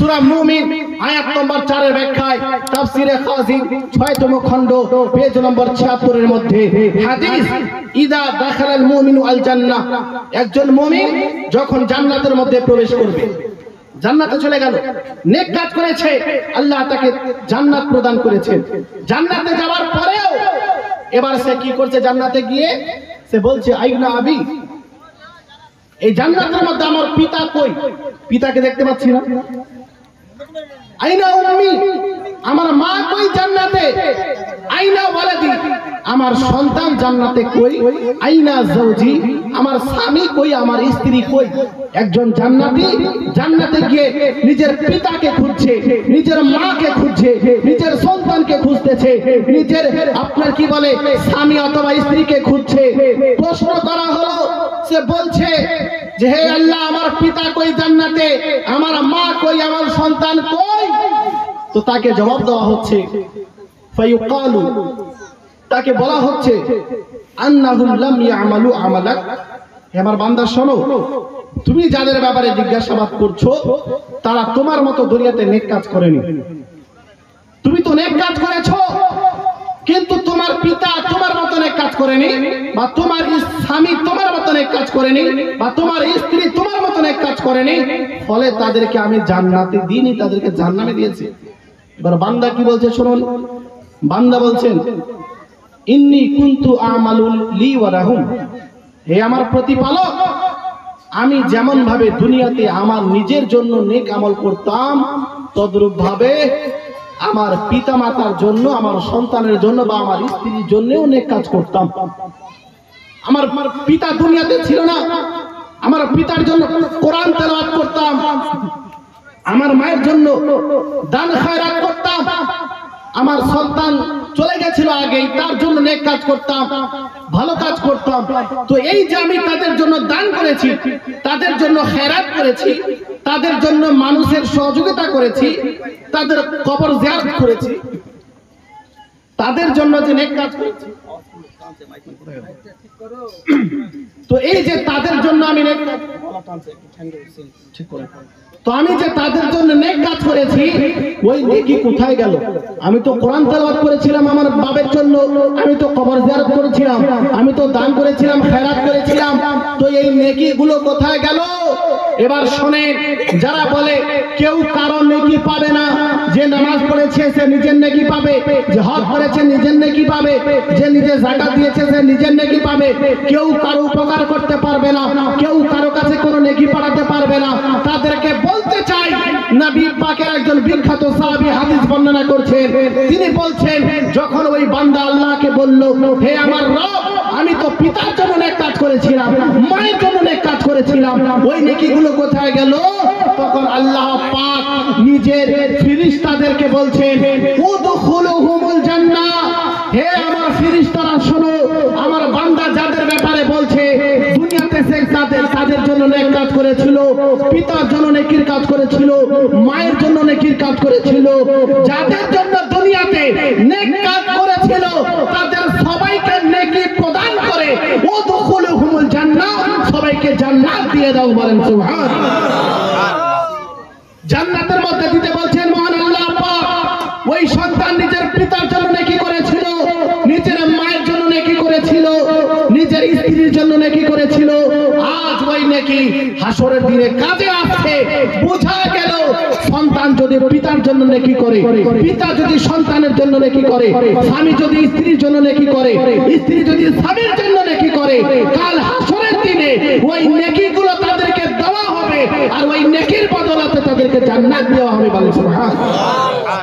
সূরা মুমিন আয়াত নম্বর 4 এর ব্যাখ্যায় তাফসীরে খাজিন 6তম খণ্ড পেজ নম্বর 76 এর মধ্যে হাদিস, ইদা দাখালাল মুমিনু আল জান্নাহ, একজন মুমিন যখন জান্নাতের মধ্যে প্রবেশ করবে, জান্নাতে চলে গেল, নেক কাজ করেছে, আল্লাহ তাকে জান্নাত প্রদান করেছেন। জান্নাতে যাওয়ার পরেও এবার সে কি করছে? জান্নাতে গিয়ে সে বলছে আইনা আবি, এই জান্নাতের মধ্যে আমার পিতা কই? পিতাকে দেখতে পাচ্ছি না। আইনা উম্মি, আমার মা কই জান্নাতে? আইনা ওয়ালাদি, আমার সন্তান জান্নাতে কই? আইনা জাওজি, আমার স্বামী কই, আমার স্ত্রী কই? একজন জান্নাতি জান্নাতে গিয়ে নিজের পিতাকে খুঁজছে, নিজের মাকে খুঁজছে, নিজের সন্তানকে খুঁজতেছে, নিজের আপনার কি বলে স্বামী অথবা স্ত্রীকে খুঁজছে। প্রশ্ন করা হলো, সে বলছে যে হে আল্লাহ, আমার পিতা কই জান্নাতে, আমার মা কই, আমার সন্তান কই? তো তাকে জবাব দেওয়া হচ্ছে, ফায়ুকালু, তাকে বলা হচ্ছে আন্নাহুম লাম ইয়ামালু আমালাক, হে আমার বান্দা শোনো, তুমি যাদের ব্যাপারে জিজ্ঞাসাবাদ করছো তারা তোমার মতো দুনিয়াতে নেক কাজ করেনি। তুমি তো নেক কাজ করেছো, কিন্তু তোমার পিতা তোমার মতো নেক কাজ করেনি, বা তোমার স্বামী তোমার মতো নেক কাজ করেনি, বা তোমার স্ত্রী তোমার মতো নেক কাজ করেনি, ফলে তাদেরকে আমি জান্নাতে দিইনি, তাদেরকে জাহান্নামে দিয়েছি। এবার বান্দা কি বলছে শুনুন, বান্দা বলছেন ইন্নী কুনতু আমালুল লি ওয়া লাহুম, হে আমার প্রতিপালক, আমি যেমন ভাবে দুনিয়াতে আমার নিজের জন্য নেক আমল করতাম, তদ্রূপ ভাবে আমার পিতা মাতার জন্য, আমার সন্তানের জন্য বা আমার স্ত্রীর জন্যও নেক কাজ করতাম। আমার পিতা দুনিয়াতে ছিল না, আমার পিতার জন্য কোরআন তেলাওয়াত করতাম, আমার মায়ের জন্য দান খয়রাত করতাম, আমার সন্তান চলে গেছিল আগেই, তার জন্য নেক কাজ করতাম, ভালো কাজ করতাম। তো এই যে আমি তাদের জন্য দান করেছি, তাদের জন্য খেরাত করেছি, তাদের জন্য মানুষের সহযোগিতা করেছি, তাদের কবর জিয়ারত করেছি, তাদের জন্য যে নেক কাজ করেছি, তো এই যে তাদের জন্য আমি নেক কাজ, তো আমি যে তাদের জন্য নেক কাজ করেছি, ওই নেকি কোথায় গেল? আমি তো কোরআন তেলাওয়াত করেছিলাম আমার বাবার জন্য, আমি তো কবর জিয়ারত করেছিলাম, আমি তো দান করেছিলাম, খেরাত করেছিলাম, তো এই নেকি গুলো কোথায় গেল? এবার শুনেন, যারা বলে কেউ কারো নেকি পাবে না, যে নামাজ পড়েছে সে নিজের নেকি পাবে, যে হজ করেছে নিজের নেকি পাবে, যে নিজে যাকাত দিয়েছে সে নিজের নেকি পাবে, কেউ কারো উপকার করতে পারবে না, কেউ কারো কাছে কোনো নেকি পাঠাতে পারবে না, তাদেরকে বলতে চাই, নবী পাকের একজন বিখ্যাত সাহাবী হাদিস বর্ণনা করছেন, তিনি বলছেন যখন ওই বান্দা আল্লাহকে বলল হে আমার রব, আমি তো পিতার জন্য নেক কাজ করেছিলাম, মায়ের জন্য নেক কাজ করেছিলাম, ওই নেকিগুলো কোথায় গেল? তখন আল্লাহ পাক নিজের ফেরেশতাদেরকে বলছেন উদখুলুহুমুল জান্নাহ, হে আমার ফেরেশতারা শোনো, আমার বান্দা যাদের ব্যাপারে বলছে দুনিয়াতে সে তাদের জন্য নেক কাজ করেছিল, পিতার জন্য নেকির কাজ করেছিল, মায়ের জন্য নেকির কাজ করেছিল, যাদের জন্য দুনিয়াতে নেক কাজ করেছিল তাদের সবাইকে নেকি প্রদান করে উদখুলুহুমুল জান্নাহ, সবাইকে জান্নাত দিয়ে দাও, বলেন সুবহানাল্লাহ। জান্নাতের মধ্যে দিতে বলছেন মহান আল্লাহ পাক। ওই সন্তান নিজের পিতার জন্য নেকি করেছিল, নিজের মায়ের জন্য নেকি করেছিল, নিজের স্ত্রীর জন্য নেকি করেছিল, আজ ওই নেকি হাসরের দিনে কাজে আসছে। বোঝা গেল সন্তান যদি পিতার জন্য নেকি করে, পিতা যদি সন্তানের জন্য নেকি করে, স্বামী যদি স্ত্রীর জন্য নেকি করে, স্ত্রী যদি স্বামীর জন্য নেকি করে, কাল হাসরের দিনে ওই নেকিগুলো তাদেরকে দেওয়া হবে, আর ওই নেকির বদলাতে তাদেরকে জান্নাত দেওয়া হবে, বলেন সুবহানাল্লাহ।